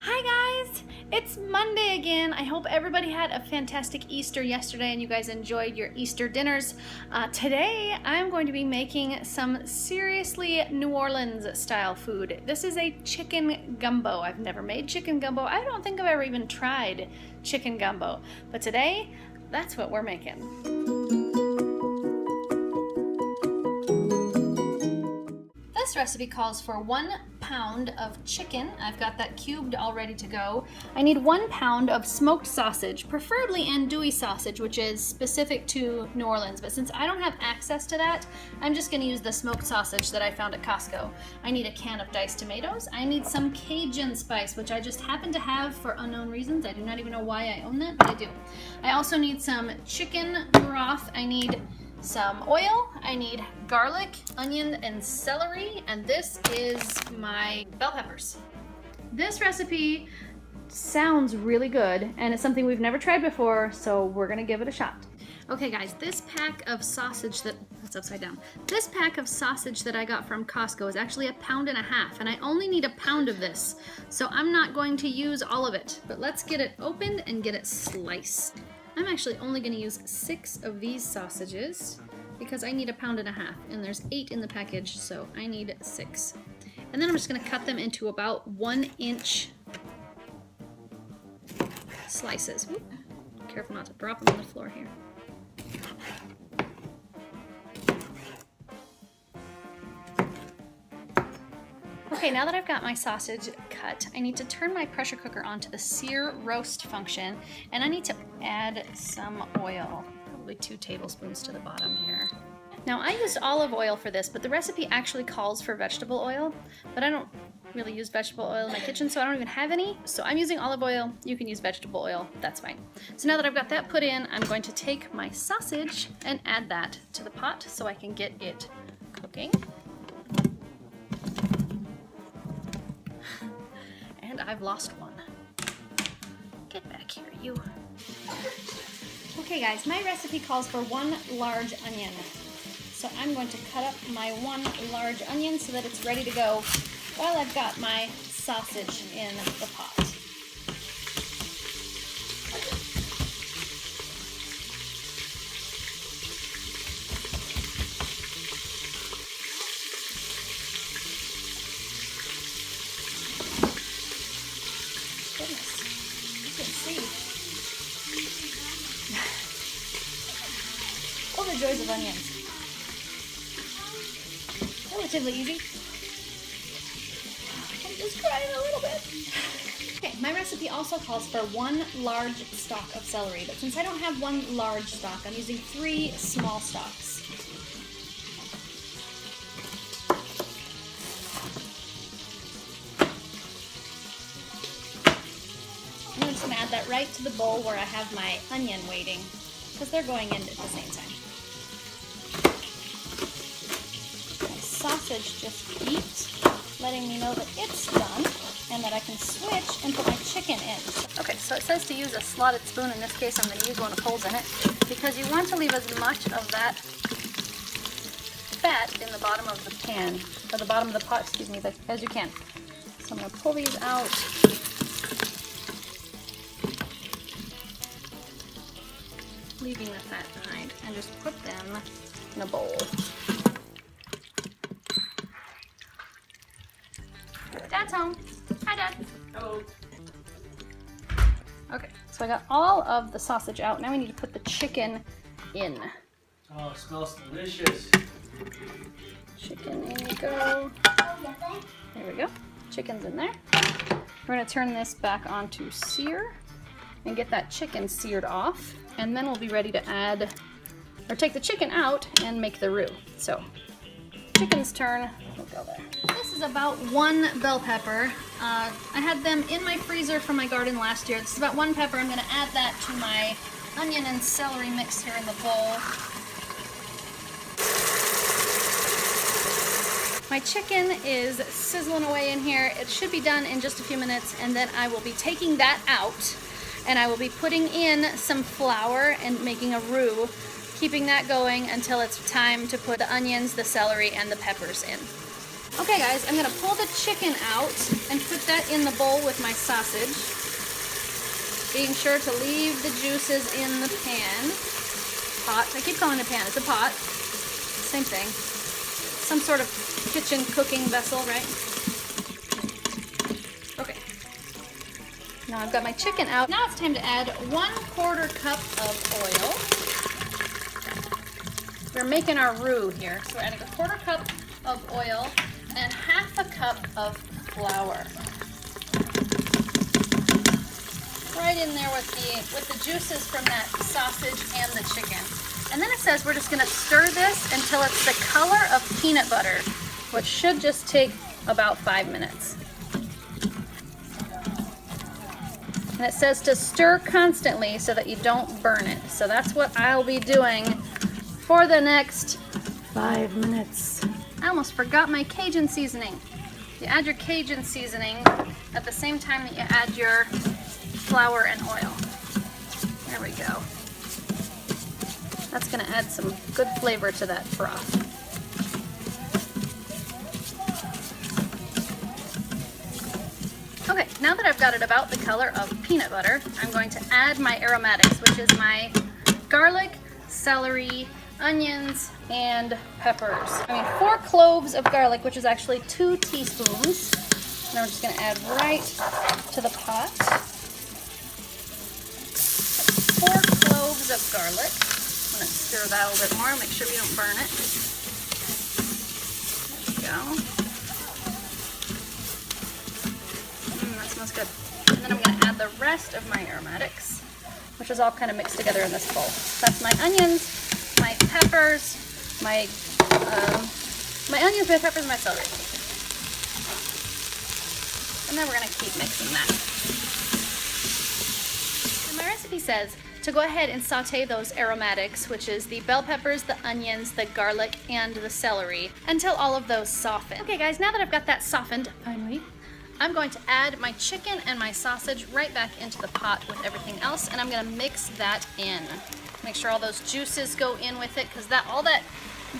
Hi guys! It's Monday again. I hope everybody had a fantastic Easter yesterday and you guys enjoyed your Easter dinners. Today I'm going to be making some seriously New Orleans style food. This is a chicken gumbo. I've never made chicken gumbo. I don't think I've ever even tried chicken gumbo. But today, that's what we're making. This recipe calls for 1 pound of chicken. I've got that cubed all ready to go. I need 1 pound of smoked sausage, preferably andouille sausage, which is specific to New Orleans. But since I don't have access to that, I'm just gonna use the smoked sausage that I found at Costco. I need a can of diced tomatoes. I need some Cajun spice, which I just happen to have for unknown reasons. I do not even know why I own that, but I do. I also need some chicken broth. I need some oil, I need garlic, onion, and celery, and this is my bell peppers. This recipe sounds really good, and it's something we've never tried before, so we're gonna give it a shot. Okay guys, this pack of sausage that's upside down. This pack of sausage that I got from Costco is actually 1.5 pounds, and I only need 1 pound of this, so I'm not going to use all of it, but let's get it opened and get it sliced. I'm actually only going to use 6 of these sausages because I need 1.5 pounds, and there's 8 in the package, so I need 6. And then I'm just going to cut them into about 1-inch slices. Oop. Careful not to drop them on the floor here. Okay, now that I've got my sausage cut, I need to turn my pressure cooker on to the sear roast function, and I need to add some oil, probably 2 tablespoons to the bottom here. Now I used olive oil for this, but the recipe actually calls for vegetable oil, but I don't really use vegetable oil in my kitchen, so I don't even have any. So I'm using olive oil. You can use vegetable oil, that's fine. So now that I've got that put in, I'm going to take my sausage and add that to the pot so I can get it cooking. And I've lost one. Get back here, you. Okay guys, my recipe calls for 1 large onion. So I'm going to cut up my 1 large onion so that it's ready to go while I've got my sausage in the pot. Oh, the joys of onions. Relatively easy. I'm just crying a little bit. Okay, my recipe also calls for 1 large stalk of celery, but since I don't have 1 large stalk, I'm using 3 small stalks. I'm just going to add that right to the bowl where I have my onion waiting, because they're going in at the same time. My sausage just beeped, letting me know that it's done and that I can switch and put my chicken in. Okay, so it says to use a slotted spoon. In this case, I'm going to use one with holes in it because you want to leave as much of that fat in the bottom of the pan, or the bottom of the pot, excuse me, as you can. So I'm going to pull these out. Leaving the fat behind, and just put them in a bowl. Dad's home. Hi, Dad. Hello. Okay, so I got all of the sausage out. Now we need to put the chicken in. Oh, it smells delicious. Chicken, in you go. There we go. Chicken's in there. We're going to turn this back on to sear and get that chicken seared off. And then we'll be ready to add, or take the chicken out and make the roux. So, chicken's turn, we'll go there. This is about 1 bell pepper. I had them in my freezer from my garden last year. This is about 1 pepper. I'm gonna add that to my onion and celery mix here in the bowl. My chicken is sizzling away in here. It should be done in just a few minutes, and then I will be taking that out. And I will be putting in some flour and making a roux, keeping that going until it's time to put the onions, the celery, and the peppers in. Okay guys, I'm gonna pull the chicken out and put that in the bowl with my sausage. Being sure to leave the juices in the pan. Pot, I keep calling it a pan, it's a pot. Same thing. Some sort of kitchen cooking vessel, right? Okay. Now I've got my chicken out. Now it's time to add 1/4 cup of oil. We're making our roux here. So we're adding 1/4 cup of oil and 1/2 cup of flour. Right in there with the juices from that sausage and the chicken. And then it says we're just gonna stir this until it's the color of peanut butter, which should just take about 5 minutes. And it says to stir constantly so that you don't burn it. So that's what I'll be doing for the next 5 minutes. I almost forgot my Cajun seasoning. You add your Cajun seasoning at the same time that you add your flour and oil. There we go. That's gonna add some good flavor to that broth. Okay, now that I've got it about the color of peanut butter, I'm going to add my aromatics, which is my garlic, celery, onions, and peppers. 4 cloves of garlic, which is actually 2 teaspoons. And I'm just gonna add right to the pot. 4 cloves of garlic. I'm gonna stir that a little bit more, make sure we don't burn it. There we go. That smells good. And then I'm gonna add the rest of my aromatics, which is all kind of mixed together in this bowl. So that's my onions, my peppers, my onions, my peppers, and my celery. And then we're gonna keep mixing that. And my recipe says to go ahead and saute those aromatics, which is the bell peppers, the onions, the garlic, and the celery, until all of those soften. Okay guys, now that I've got that softened, finally, I'm going to add my chicken and my sausage right back into the pot with everything else, and I'm gonna mix that in. Make sure all those juices go in with it, because all that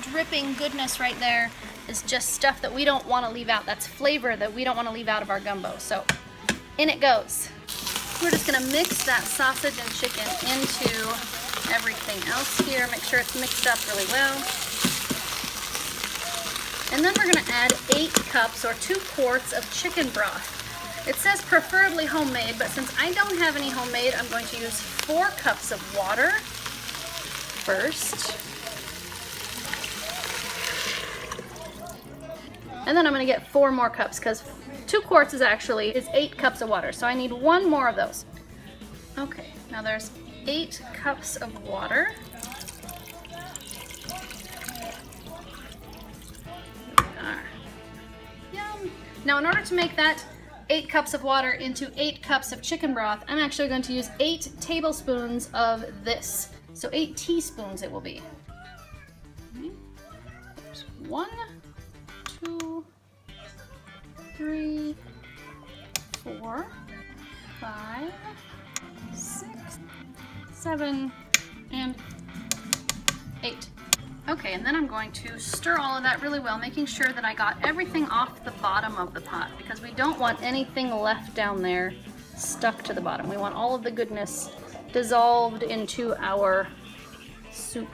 dripping goodness right there is just stuff that we don't want to leave out. That's flavor that we don't want to leave out of our gumbo. So in it goes. We're just going to mix that sausage and chicken into everything else here. Make sure it's mixed up really well. And then we're going to add 8 cups or 2 quarts of chicken broth. It says preferably homemade, but since I don't have any homemade, I'm going to use 4 cups of water first. And then I'm going to get 4 more cups, because 2 quarts is 8 cups of water. So I need 1 more of those. Okay, now there's 8 cups of water. Yum. Now in order to make that 8 cups of water into 8 cups of chicken broth, I'm actually going to use 8 tablespoons of this. So 8 teaspoons it will be. There's 1, 2, 3, 4, 5, 6, 7, and 8. Okay, and then I'm going to stir all of that really well, making sure that I got everything off the bottom of the pot, because we don't want anything left down there stuck to the bottom. We want all of the goodness dissolved into our soup.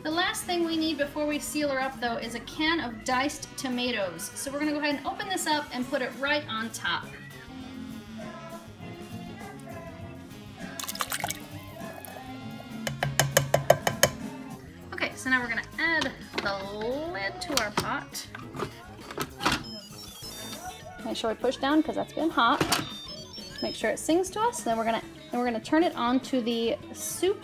The last thing we need before we seal her up, though, is a can of diced tomatoes. So we're going to go ahead and open this up and put it right on top. Okay, so now we're going to add the lid to our pot. Make sure we push down because that's been hot. Make sure it sings to us. Then we're gonna turn it onto the soup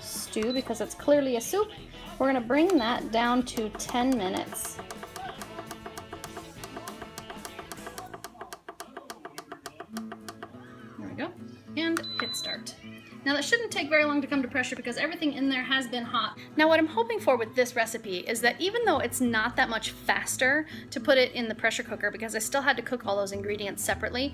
stew, because it's clearly a soup. We're gonna bring that down to 10 minutes. There we go. And hit start. Now the it shouldn't take very long to come to pressure because everything in there has been hot. Now what I'm hoping for with this recipe is that even though it's not that much faster to put it in the pressure cooker, because I still had to cook all those ingredients separately,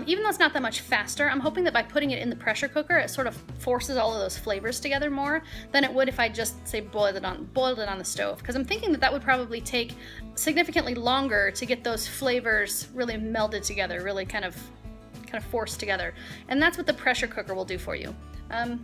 even though it's not that much faster, I'm hoping that by putting it in the pressure cooker, it sort of forces all of those flavors together more than it would if I just, say, boiled it on the stove. Because I'm thinking that that would probably take significantly longer to get those flavors really melded together, really kind of forced together. And that's what the pressure cooker will do for you. I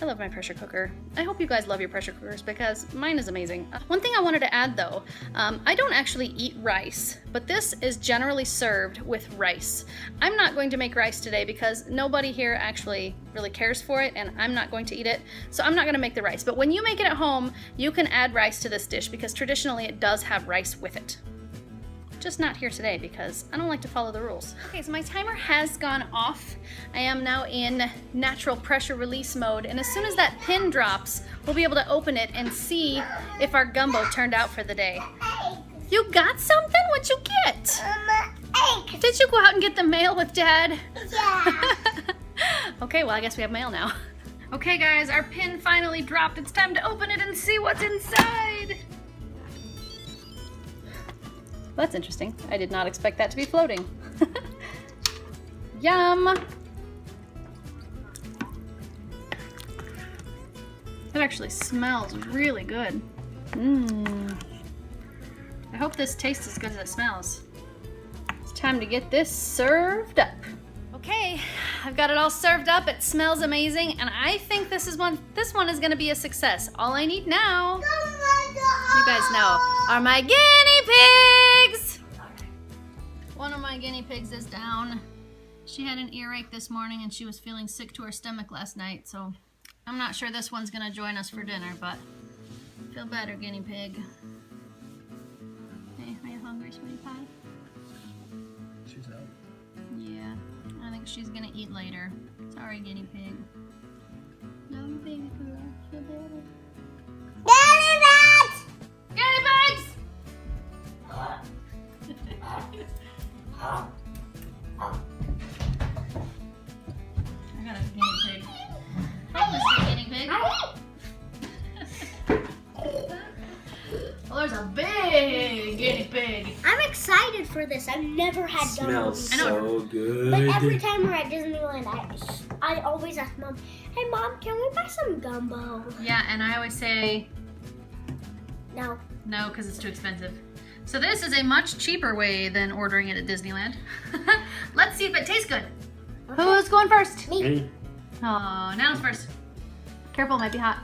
love my pressure cooker. I hope you guys love your pressure cookers because mine is amazing. One thing I wanted to add though, I don't actually eat rice, but this is generally served with rice. I'm not going to make rice today because nobody here actually really cares for it and I'm not going to eat it, so I'm not going to make the rice. But when you make it at home, you can add rice to this dish because traditionally it does have rice with it. Just not here today because I don't like to follow the rules. Okay, so my timer has gone off. I am now in natural pressure release mode, and as soon as that pin drops, we'll be able to open it and see if our gumbo turned out for the day. You got something? What'd you get? Egg. Did you go out and get the mail with Dad? Yeah. Okay, well I guess we have mail now. Okay guys, our pin finally dropped. It's time to open it and see what's inside. That's interesting. I did not expect that to be floating. Yum! It actually smells really good. Mmm. I hope this tastes as good as it smells. It's time to get this served up. Okay, I've got it all served up. It smells amazing, and I think this one is gonna be a success. All I need now, you guys know, are my guinea pigs. One of my guinea pigs is down. She had an earache this morning and she was feeling sick to her stomach last night, so I'm not sure this one's gonna join us for dinner, but feel better, guinea pig. Hey, are you hungry, sweetie pie? She's out. Yeah, I think she's gonna eat later. Sorry, guinea pig. No, baby girl, feel better. Daddy Bat! Guinea pigs! I got a guinea pig. Hey, Mr. Guinea Pig. Well, there's a big guinea pig. I'm excited for this. I've never had gumbo. Smells I know. so good. But every time we're at Disneyland, I always ask Mom, "Hey Mom, can we buy some gumbo?" Yeah, and I always say No. no because it's too expensive. So this is a much cheaper way than ordering it at Disneyland. Let's see if it tastes good. Okay. Who's going first? Me. Hey, Oh, Nana's first. Careful, it might be hot.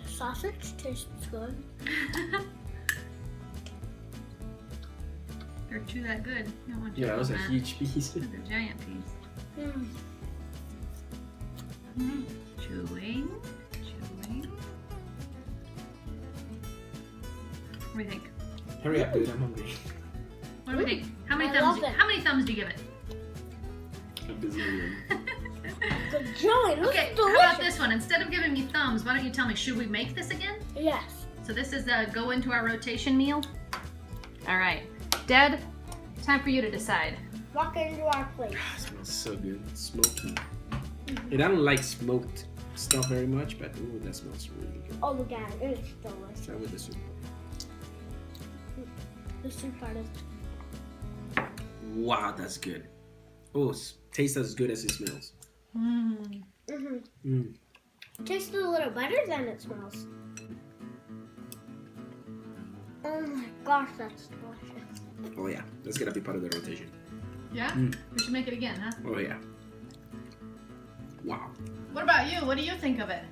Sausage tastes good. They're two that good. You don't want to yeah, that was a that. huge piece. That's a giant piece. Mm. Chewing. What do you think? Hurry up, dude, I'm hungry. What do we think? How many I thumbs? love it. How many thumbs do you give it? A bazillion. Good joy. Looks Okay. How delicious. about this one? Instead of giving me thumbs, why don't you tell me? Should we make this again? Yes. So this is go into our rotation meal. All right, Dad. Time for you to decide. Walk into our place. It smells so good. It's smoky. And I don't like smoked stuff very much, but ooh, that smells really good. Oh my God, it's delicious. Try with the soup. The soup part is. Wow, that's good. Oh, tastes as good as it smells. Mm. Tastes a little better than it smells. Oh my gosh, that's delicious. Oh yeah, that's gonna be part of the rotation. Yeah. We should make it again, huh? Oh yeah. Wow. What about you? What do you think of it?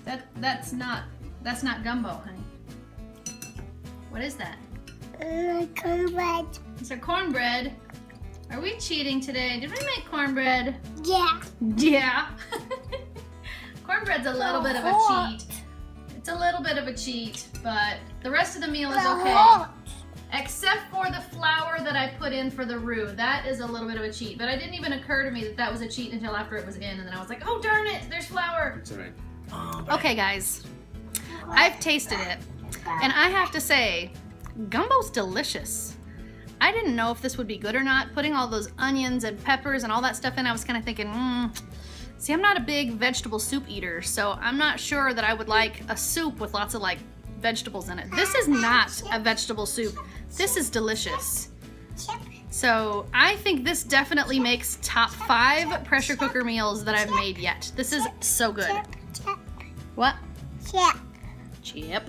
That's not gumbo, honey. What is that? Cornbread. It's our cornbread. Are we cheating today? Did we make cornbread? Yeah. Yeah. Cornbread's a little bit of a hot. cheat. It's a little bit of a cheat, but the rest of the meal is okay. Hot. Except for the flour that I put in for the roux. That is a little bit of a cheat. But it didn't even occur to me that that was a cheat until after it was in. And then I was like, oh darn it, there's flour. It's alright. Okay guys, I've tasted it. And I have to say Gumbo's delicious. I didn't know if this would be good or not. Putting all those onions and peppers and all that stuff in, I was kind of thinking, see, I'm not a big vegetable soup eater, so I'm not sure that I would like a soup with lots of like vegetables in it. This is not a vegetable soup. This is delicious. So I think this definitely makes top 5 pressure cooker meals that I've made yet. This is so good. What? Chip.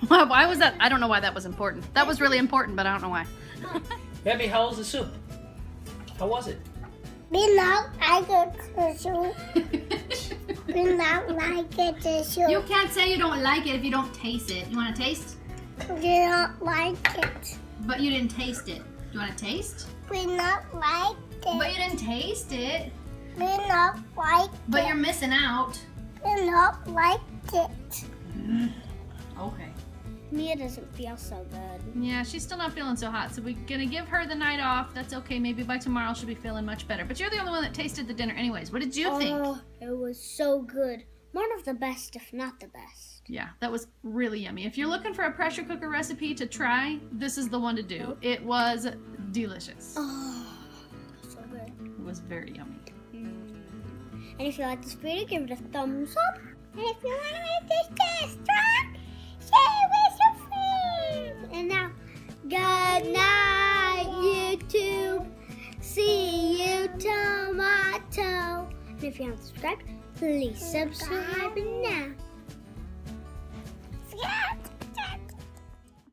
Why was that? I don't know why that was important. That was really important, but I don't know why. Baby, how was the soup? How was it? We not like it the soup. We not like it the soup. You can't say you don't like it if you don't taste it. You want to taste? We not like it. But you didn't taste it. Do you want to taste? We not like it. But you didn't taste it. We not like But it. you're missing out. We not like it. Okay. Mia doesn't feel so good. Yeah, she's still not feeling so hot, so we're gonna give her the night off. That's okay. Maybe by tomorrow she'll be feeling much better. But you're the only one that tasted the dinner anyways. What did you think? Oh, it was so good. One of the best, if not the best. Yeah, that was really yummy. If you're looking for a pressure cooker recipe to try, this is the one to do. It was delicious. Oh, so good. It was very yummy. And if you like this video, give it a thumbs up. And if you want to make this taste strong, share it with your friends. And now, good night, YouTube. See you tomorrow. And if you haven't subscribed, please subscribe now.